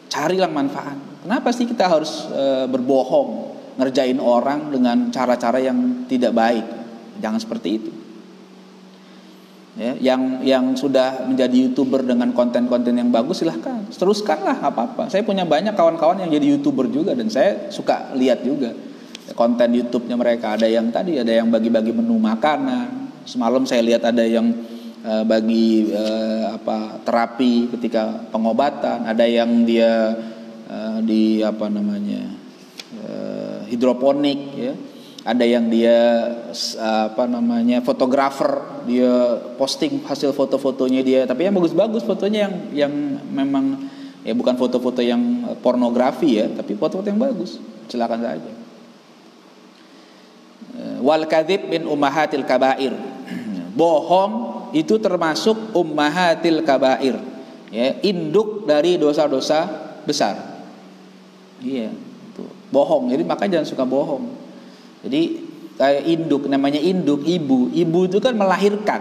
Carilah manfaat. Kenapa sih kita harus berbohong, ngerjain orang dengan cara-cara yang tidak baik? Jangan seperti itu ya. Yang sudah menjadi YouTuber dengan konten-konten yang bagus, silahkan teruskanlah, apa-apa. Saya punya banyak kawan-kawan yang jadi YouTuber juga, dan saya suka lihat juga konten YouTube-nya mereka. Ada yang bagi-bagi menu makanan. Semalam saya lihat ada yang bagi terapi ketika pengobatan. Ada yang dia hidroponik ya. Ada yang dia fotografer, dia posting hasil foto-fotonya dia, tapi yang bagus-bagus fotonya yang memang ya bukan foto-foto yang pornografi ya, tapi foto-foto yang bagus. Silakan saja. Wal kadzib min ummahatil kabair. Bohong itu termasuk ummahatil kabair. Ya, induk dari dosa-dosa besar. Iya, itu. Bohong. Jadi makanya jangan suka bohong. Jadi kayak induk, namanya induk, ibu itu kan melahirkan.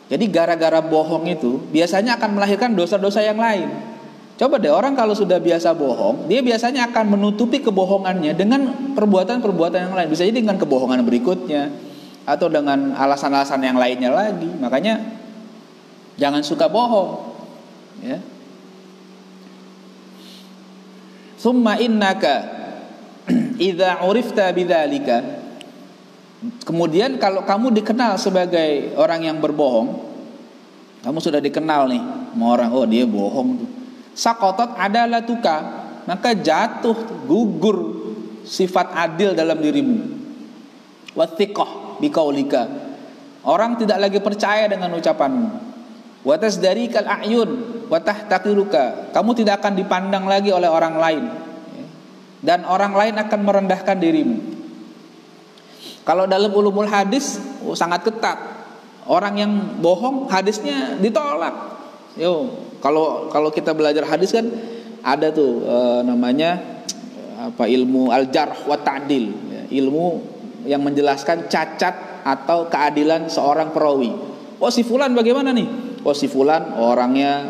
Jadi gara-gara bohong itu biasanya akan melahirkan dosa-dosa yang lain. Coba deh, orang kalau sudah biasa bohong, dia biasanya akan menutupi kebohongannya dengan perbuatan-perbuatan yang lain. Bisa jadi dengan kebohongan berikutnya atau dengan alasan-alasan yang lainnya lagi. Makanya jangan suka bohong ya. Summa innaka idza urifta bidzalika, kemudian kalau kamu dikenal sebagai orang yang berbohong, kamu sudah dikenal nih sama orang, oh dia bohong tuh. Saqatat adalatuka, maka jatuh gugur sifat adil dalam dirimu. Wathiqah biqaulika, orang tidak lagi percaya dengan ucapanmu. Wa tasdarikal a'yun wa tahtaqiruka, kamu tidak akan dipandang lagi oleh orang lain, dan orang lain akan merendahkan dirimu. Kalau dalam ulumul hadis sangat ketat. Orang yang bohong hadisnya ditolak. Kalau kita belajar hadis kan ada tuh namanya ilmu al-jarh wa ta'dil, ilmu yang menjelaskan cacat atau keadilan seorang perawi. Oh si fulan bagaimana nih? Oh si fulan orangnya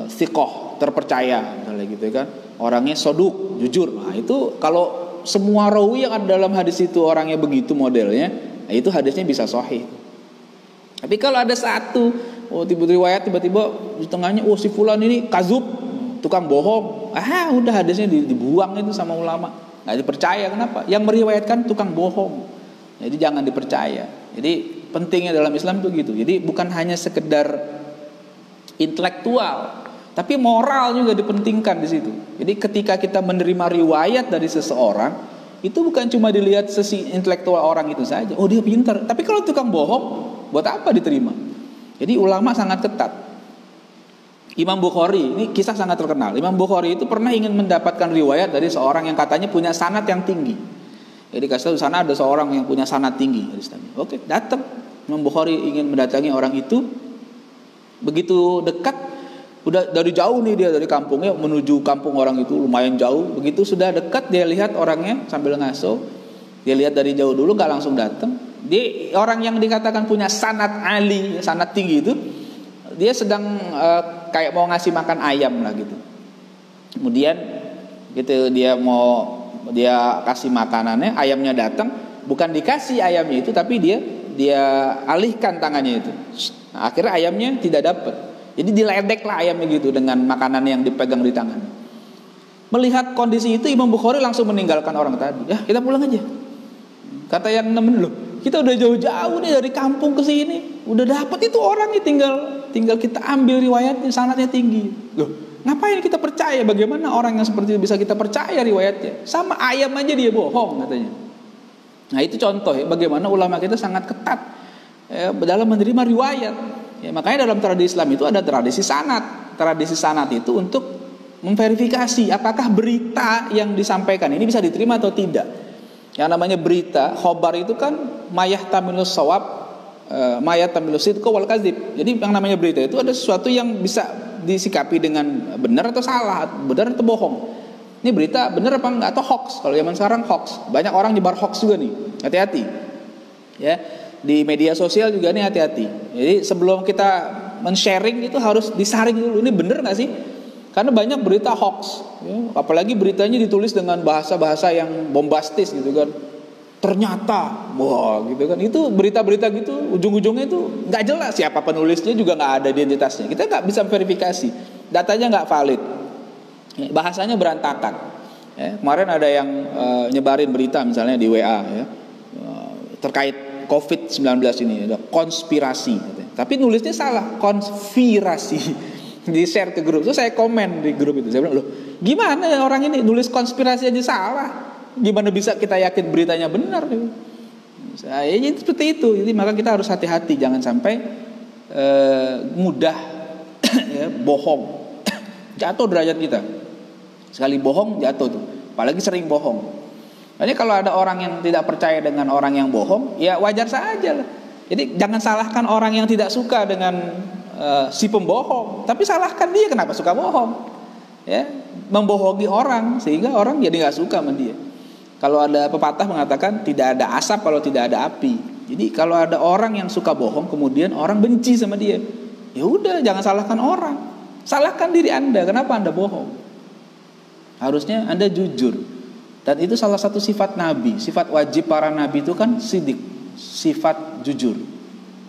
thiqah, terpercaya misalnya gitu kan. Orangnya soduk, jujur. Nah itu kalau semua rawi yang ada dalam hadis itu orangnya begitu modelnya, nah itu hadisnya bisa sahih. Tapi kalau ada satu, tiba-tiba di tengahnya, si fulan ini kazub, tukang bohong, udah hadisnya dibuang itu sama ulama, nggak dipercaya. Kenapa? Yang meriwayatkan tukang bohong, jadi jangan dipercaya. Jadi pentingnya dalam Islam itu gitu. Jadi bukan hanya sekedar intelektual, tapi moral juga dipentingkan di situ. Jadi ketika kita menerima riwayat dari seseorang, itu bukan cuma dilihat sisi intelektual orang itu saja. Oh, dia pintar. Tapi kalau tukang bohong, buat apa diterima? Jadi ulama sangat ketat. Imam Bukhari, ini kisah sangat terkenal. Imam Bukhari itu pernah ingin mendapatkan riwayat dari seorang yang katanya punya sanad yang tinggi. Jadi kasih tahu sana ada seorang yang punya sanad tinggi. Oke, datang. Imam Bukhari ingin mendatangi orang itu. Begitu dekat, udah dari jauh nih dia dari kampungnya menuju kampung orang itu lumayan jauh. Begitu sudah dekat dia lihat orangnya sambil ngaso. Dia lihat dari jauh dulu, nggak langsung datang. Dia orang yang dikatakan punya sanad ali, sanad tinggi itu, dia sedang kayak mau ngasih makan ayam lah gitu. Kemudian gitu dia kasih makanannya, ayamnya datang, bukan dikasih ayamnya itu, tapi dia alihkan tangannya itu. Nah, akhirnya ayamnya tidak dapat. Jadi diledek lah ayamnya gitu dengan makanan yang dipegang di tangan. Melihat kondisi itu, Imam Bukhari langsung meninggalkan orang tadi. Ya, kita pulang aja. Kata yang nemen, loh, kita udah jauh-jauh nih dari kampung ke sini, udah dapat itu orangnya, tinggal kita ambil riwayatnya, sanadnya tinggi. Loh, ngapain kita percaya? Bagaimana orang yang seperti itu bisa kita percaya riwayatnya? Sama ayam aja dia bohong katanya. Nah, itu contoh ya, bagaimana ulama kita sangat ketat dalam menerima riwayat. Ya, makanya dalam tradisi Islam itu ada tradisi sanad. Tradisi sanad itu untuk memverifikasi apakah berita yang disampaikan ini bisa diterima atau tidak. Yang namanya berita, khobar itu kan mayah tamilus sawab, mayah tamilus sidqa wal kadzib. Jadi yang namanya berita itu ada sesuatu yang bisa disikapi dengan benar atau salah, benar atau bohong. Ini berita benar apa enggak, atau hoax. Kalau zaman sekarang hoax. Banyak orang nyebar hoax juga nih. Hati-hati. Ya. Di media sosial juga nih hati-hati. Jadi sebelum kita men-sharing itu harus disaring dulu, ini benar nggak sih? Karena banyak berita hoax, ya. Apalagi beritanya ditulis dengan bahasa-bahasa yang bombastis gitu kan. Ternyata, wah gitu kan. Itu berita-berita gitu, ujung-ujungnya itu nggak jelas siapa penulisnya, juga nggak ada identitasnya. Kita nggak bisa verifikasi, datanya nggak valid, bahasanya berantakan. Ya, kemarin ada yang nyebarin berita misalnya di WA ya, terkait COVID-19 ini ada konspirasi, tapi nulisnya salah, konspirasi. Di-share ke grup, terus saya komen di grup itu, saya bilang, loh, gimana ya orang ini nulis konspirasi aja salah, gimana bisa kita yakin beritanya benar? Jadi seperti itu. Jadi maka kita harus hati-hati, jangan sampai mudah ya, bohong, jatuh derajat kita. Sekali bohong jatuh tuh, apalagi sering bohong. Jadi kalau ada orang yang tidak percaya dengan orang yang bohong, ya wajar saja lah. Jadi jangan salahkan orang yang tidak suka dengan si pembohong, tapi salahkan dia kenapa suka bohong. Ya, membohongi orang sehingga orang jadi nggak suka sama dia. Kalau ada pepatah mengatakan tidak ada asap kalau tidak ada api. Jadi kalau ada orang yang suka bohong, kemudian orang benci sama dia, ya udah jangan salahkan orang, salahkan diri Anda. Kenapa Anda bohong? Harusnya Anda jujur. Dan itu salah satu sifat Nabi. Sifat wajib para Nabi itu kan sidik, sifat jujur.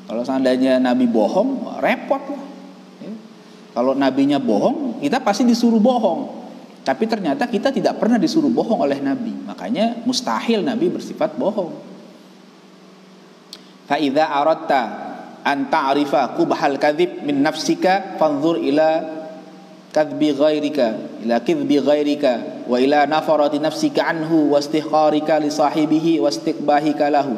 Kalau seandainya Nabi bohong, repot lah ya. Kalau Nabinya bohong, kita pasti disuruh bohong. Tapi ternyata kita tidak pernah disuruh bohong oleh Nabi. Makanya mustahil Nabi bersifat bohong. Fa idza aradta an ta'rifa qubhal kadzib min nafsika fanzur ila kadbi ghairika, ila kidbi ghairika, wa ila nafarati nafsika anhu wa istihqarika li sahibihi wa istiqbahika lahu.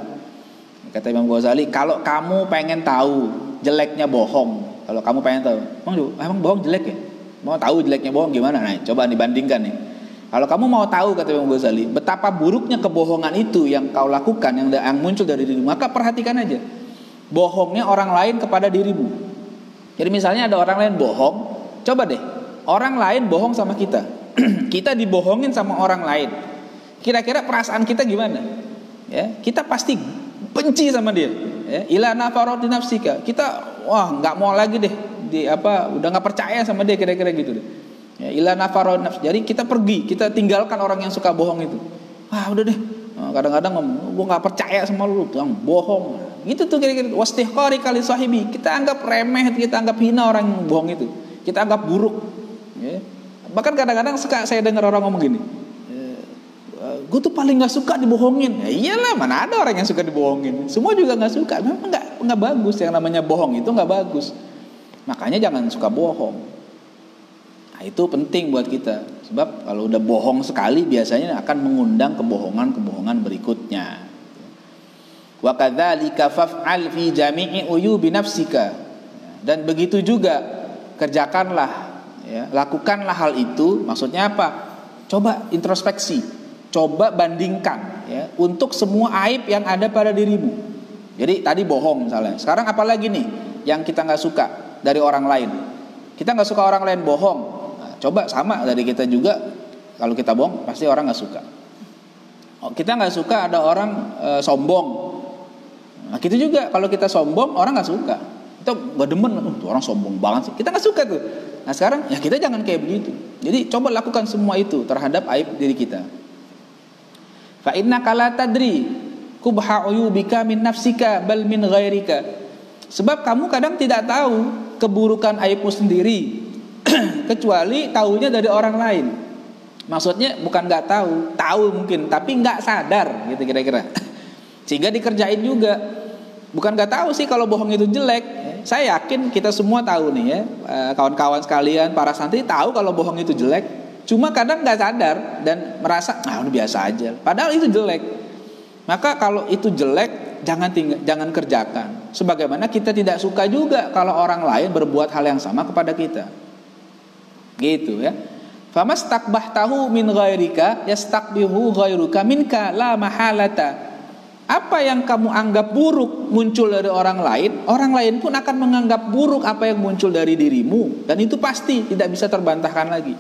Kata Imam Ghazali, kalau kamu pengen tahu jeleknya bohong, kalau kamu pengen tahu, emang bohong jelek ya? Mau tahu jeleknya bohong gimana? Nah, coba dibandingkan nih. Kalau kamu mau tahu, kata Imam Ghazali, betapa buruknya kebohongan itu yang kau lakukan, yang muncul dari dirimu, maka perhatikan aja bohongnya orang lain kepada dirimu. Jadi misalnya ada orang lain bohong, coba deh orang lain bohong sama kita, kita dibohongin sama orang lain, kira-kira perasaan kita gimana? Ya, kita pasti benci sama dia. Ya, ila nafarati nafsika, kita wah nggak mau lagi deh, udah nggak percaya sama dia, kira-kira gitu deh. Ya, ila nafarati nafs. Jadi kita pergi, kita tinggalkan orang yang suka bohong itu. Wah udah deh, kadang-kadang ngomong, gue nggak percaya sama lu, yang bohong. Gitu tuh kira-kira. Wastihqari kali sahibi, kita anggap remeh, kita anggap hina orang yang bohong itu, kita anggap buruk. Ya. Bahkan kadang-kadang suka saya dengar orang ngomong gini, gue tuh paling nggak suka dibohongin. Ya iyalah, mana ada orang yang suka dibohongin? Semua juga nggak suka. Memang nggak bagus, yang namanya bohong itu nggak bagus. Makanya jangan suka bohong. Nah, itu penting buat kita. Sebab kalau udah bohong sekali biasanya akan mengundang kebohongan-kebohongan berikutnya. Wa kadzalika faf'al fi jami'i uyubi nafsika. Dan begitu juga kerjakanlah, ya, lakukanlah hal itu. Maksudnya apa? Coba introspeksi, coba bandingkan, ya, untuk semua aib yang ada pada dirimu. Jadi tadi bohong misalnya. Sekarang apalagi nih yang kita nggak suka dari orang lain? Kita nggak suka orang lain bohong. Coba sama dari kita juga, kalau kita bohong pasti orang nggak suka. Kita nggak suka ada orang sombong. Nah gitu juga, kalau kita sombong orang nggak suka. Kita nggak demen, tuh orang sombong banget sih. Kita nggak suka tuh. Nah sekarang ya kita jangan kayak begitu. Jadi coba lakukan semua itu terhadap aib diri kita. Fa innaka la tadri kubha uyubika min nafsika bal min ghairika. Sebab kamu kadang tidak tahu keburukan aibmu sendiri, kecuali tahunya dari orang lain. Maksudnya bukan nggak tahu, tahu mungkin, tapi nggak sadar, gitu kira-kira. Sehingga dikerjain juga. Bukan nggak tahu sih kalau bohong itu jelek. Saya yakin kita semua tahu nih ya, kawan-kawan sekalian, para santri tahu kalau bohong itu jelek. Cuma kadang nggak sadar dan merasa, udah biasa aja. Padahal itu jelek. Maka kalau itu jelek, jangan kerjakan. Sebagaimana kita tidak suka juga kalau orang lain berbuat hal yang sama kepada kita. Gitu ya. Famastakbahtahu min ghairika yastakbihu ghairuka minka la mahalata. Apa yang kamu anggap buruk muncul dari orang lain pun akan menganggap buruk apa yang muncul dari dirimu, dan itu pasti tidak bisa terbantahkan lagi.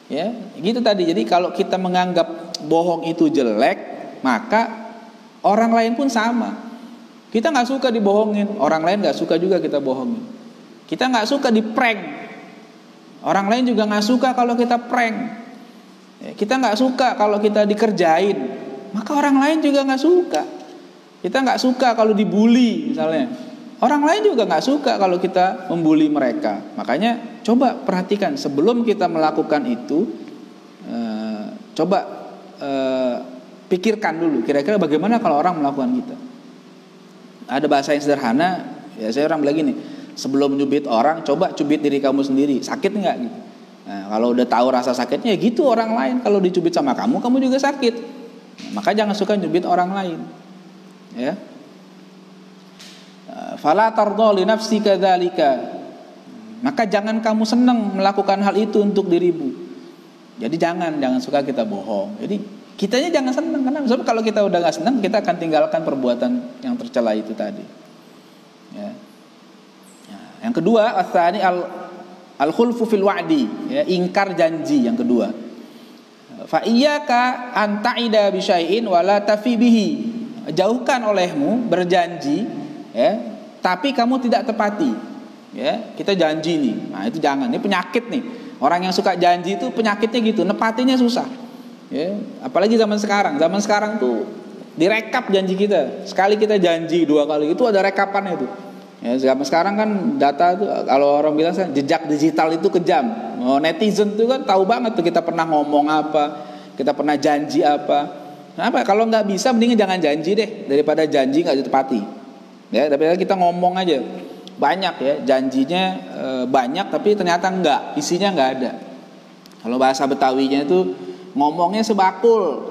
Ya, gitu tadi. Jadi kalau kita menganggap bohong itu jelek, maka orang lain pun sama. Kita nggak suka dibohongin, orang lain nggak suka juga kita bohongin. Kita nggak suka di prank, orang lain juga nggak suka kalau kita prank. Kita nggak suka kalau kita dikerjain, maka orang lain juga nggak suka. Kita nggak suka kalau dibully misalnya, orang lain juga nggak suka kalau kita membuli mereka. Makanya coba perhatikan sebelum kita melakukan itu, pikirkan dulu kira-kira bagaimana kalau orang melakukan kita. Ada bahasa yang sederhana, ya saya orang bilang gini, sebelum nyubit orang, coba cubit diri kamu sendiri, sakit nggak gitu. Nah, kalau udah tahu rasa sakitnya, ya gitu orang lain kalau dicubit sama kamu juga sakit. Maka jangan suka nyubit orang lain. Ya. Fala tardha li nafsika dzalika. Maka jangan kamu senang melakukan hal itu untuk dirimu. Jadi jangan suka kita bohong. Jadi kitanya jangan senang, karena sebab kalau kita udah nggak senang, kita akan tinggalkan perbuatan yang tercela itu tadi. Ya. Yang kedua, asani al-khulfu fil wa'di, ya, ingkar janji yang kedua. Fa iyyaka an ta'ida bi syai'in wa la tafi bihi. Jauhkan olehmu berjanji, ya, tapi kamu tidak tepati. Ya, kita janji nih. Nah, itu jangan. Ini penyakit nih. Orang yang suka janji itu penyakitnya gitu, nepatinya susah. Ya, apalagi zaman sekarang. Zaman sekarang tuh direkap janji kita. Sekali kita janji 2 kali itu ada rekapannya itu. Ya, zaman sekarang kan data tuh, kalau orang bilang kan jejak digital itu kejam. Netizen tuh kan tahu banget tuh kita pernah ngomong apa, kita pernah janji apa. Kenapa? Kalau nggak bisa mendingan jangan janji deh, daripada janji nggak ditepati. Ya, tapi kita ngomong aja banyak ya, janjinya banyak tapi ternyata enggak, isinya nggak ada. Kalau bahasa Betawinya itu ngomongnya sebakul,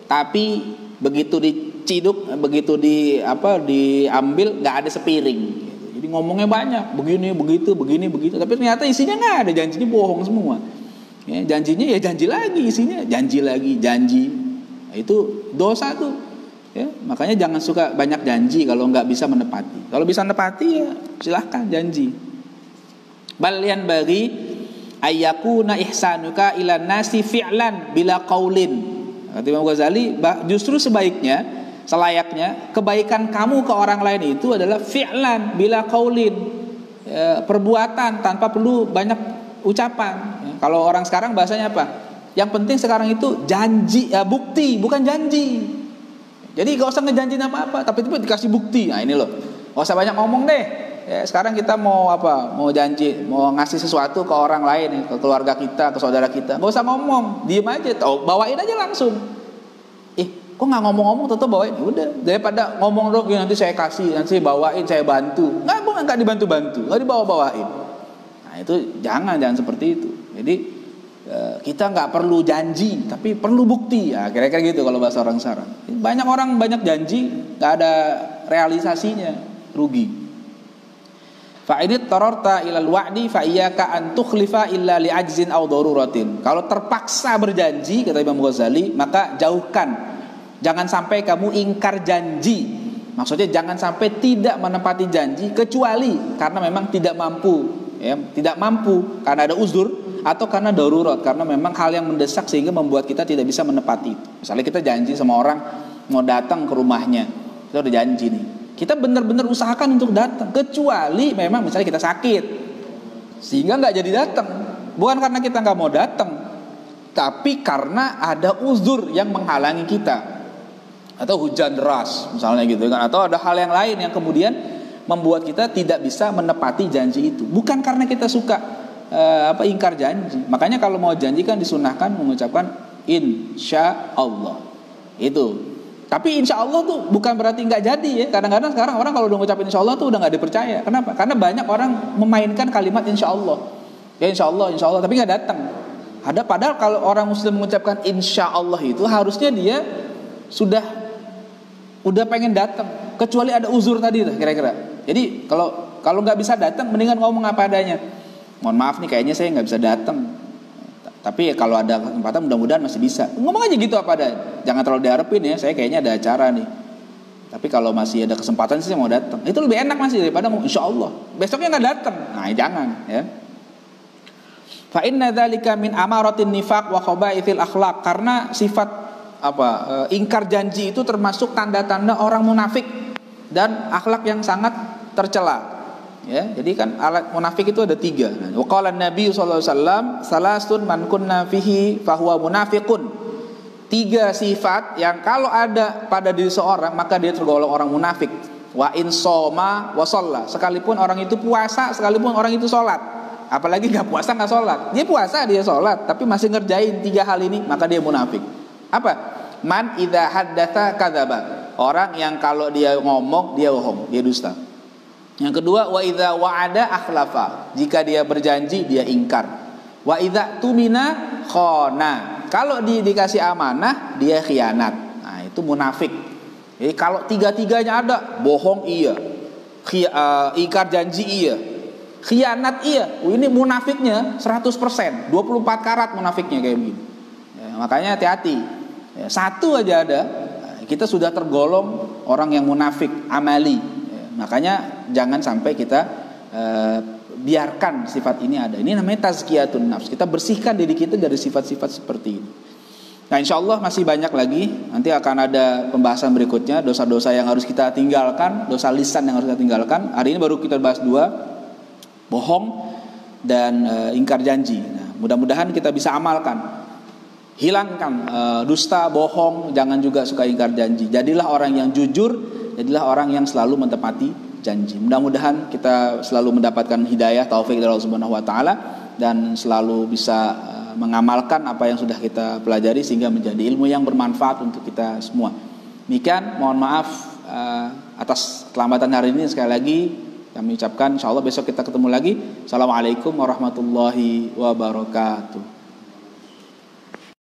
tapi begitu diciduk, begitu diambil nggak ada sepiring. Jadi ngomongnya banyak, begini begitu, begini begitu, tapi ternyata isinya nggak ada, janjinya bohong semua. Ya, janjinya ya janji lagi, isinya janji lagi, janji. Nah, itu dosa tuh. Ya, makanya jangan suka banyak janji kalau nggak bisa menepati. Kalau bisa menepati ya silahkan janji. Balian bagi ayyakuna ihsanuka ila nasi fi'lan bila qaulin. Kata Imam Ghazali, justru sebaiknya, selayaknya kebaikan kamu ke orang lain itu adalah fi'lan bila qaulin, perbuatan tanpa perlu banyak ucapan. Kalau orang sekarang bahasanya apa? Yang penting sekarang itu janji, bukti, bukan janji. Jadi gak usah ngejanjiin apa-apa, tapi itu dikasih bukti. Nah ini loh, gak usah banyak ngomong deh. Ya, sekarang kita mau apa? Mau janji, mau ngasih sesuatu ke orang lain, ke keluarga kita, ke saudara kita. Gak usah ngomong, diem aja, bawain aja langsung. Kok nggak ngomong-ngomong, tetap bawain? Udah, daripada ngomong dong, ya nanti saya kasih, nanti saya bawain, saya bantu. Nggak dibantu-bantu, nggak dibawa-bawain. Nah itu jangan seperti itu. Jadi kita nggak perlu janji, tapi perlu bukti. Ya kira-kira gitu kalau bahasa orang sekarang. Banyak orang banyak janji, nggak ada realisasinya, rugi. Fa'idit tararta ilal wa'di fa iyyaka an tukhlifa illa li ajzin aw daruratin. Kalau terpaksa berjanji, kata Imam Ghazali, maka jauhkan. Jangan sampai kamu ingkar janji. Maksudnya jangan sampai tidak menepati janji kecuali karena memang tidak mampu, ya, tidak mampu karena ada uzur atau karena darurat, karena memang hal yang mendesak sehingga membuat kita tidak bisa menepati itu. Misalnya kita janji sama orang mau datang ke rumahnya, kita udah janji nih. Kita benar-benar usahakan untuk datang, kecuali memang misalnya kita sakit sehingga nggak jadi datang. Bukan karena kita nggak mau datang, tapi karena ada uzur yang menghalangi kita. Atau hujan deras misalnya gitu kan, atau ada hal yang lain yang kemudian membuat kita tidak bisa menepati janji itu. Bukan karena kita suka ingkar janji. Makanya kalau mau janji kan disunahkan mengucapkan insya Allah itu. Tapi insya Allah tuh bukan berarti nggak jadi ya. Kadang-kadang sekarang orang kalau udah ngucapin insya Allah tuh udah nggak dipercaya. Kenapa? Karena banyak orang memainkan kalimat insya Allah. Ya insya Allah, tapi nggak datang. Padahal kalau orang Muslim mengucapkan insya Allah itu harusnya dia udah pengen datang, kecuali ada uzur tadi tuh kira-kira. Jadi kalau nggak bisa datang, mendingan ngomong apa adanya. Mohon maaf nih, kayaknya saya nggak bisa datang. Tapi kalau ada kesempatan mudah-mudahan masih bisa. Ngomong aja gitu apa adanya. Jangan terlalu diharapin ya. Saya kayaknya ada acara nih. Tapi kalau masih ada kesempatan sih saya mau datang. Itu lebih enak masih daripada ngomong insya Allah. Besoknya nggak datang. Nah jangan ya. Fa inna dzalika min amaratin nifaq wa khaba'ithil akhlaq. Karena sifat ingkar janji itu termasuk tanda-tanda orang munafik dan akhlak yang sangat tercela. Ya, jadi kan alat munafik itu ada 3. Wa qala Nabi sallallahu alaihi wasallam, salasun man kunna fihi fahuwa munafiqun. 3 sifat yang kalau ada pada diri seorang maka dia tergolong orang munafik. Wa in shoma wa shalla. Sekalipun orang itu puasa, sekalipun orang itu sholat. Apalagi enggak puasa enggak sholat. Dia puasa, dia sholat, tapi masih ngerjain 3 hal ini, maka dia munafik. Apa? Man idza haddatsa kadzaba. Orang yang kalau dia ngomong dia bohong, dia dusta. Yang kedua, wa idza wa'ada akhlafa. Jika dia berjanji dia ingkar. Wa idza tumina khana. Kalau dikasih amanah dia khianat. Nah, itu munafik. Jadi kalau 3-tiganya ada, bohong iya, ingkar janji iya, khianat iya. Ini munafiknya 100%, 24 karat munafiknya kayak begini. Ya, makanya hati-hati. Ya, 1 aja ada, kita sudah tergolong orang yang munafik amali. Ya, makanya jangan sampai kita biarkan sifat ini ada. Ini namanya tazkiyatun nafs. Kita bersihkan diri kita dari sifat-sifat seperti ini. Nah, insya Allah masih banyak lagi. Nanti akan ada pembahasan berikutnya, dosa-dosa yang harus kita tinggalkan, dosa lisan yang harus kita tinggalkan. Hari ini baru kita bahas 2, bohong dan ingkar janji. Nah, mudah-mudahan kita bisa amalkan. Hilangkan dusta, bohong, jangan juga suka ingkar janji. Jadilah orang yang jujur, jadilah orang yang selalu menepati janji. Mudah-mudahan kita selalu mendapatkan hidayah, taufik dari Allah Subhanahu wa taala, dan selalu bisa mengamalkan apa yang sudah kita pelajari sehingga menjadi ilmu yang bermanfaat untuk kita semua. Demikian, mohon maaf atas kelambatan hari ini. Sekali lagi kami ucapkan insyaallah besok kita ketemu lagi. Assalamualaikum warahmatullahi wabarakatuh.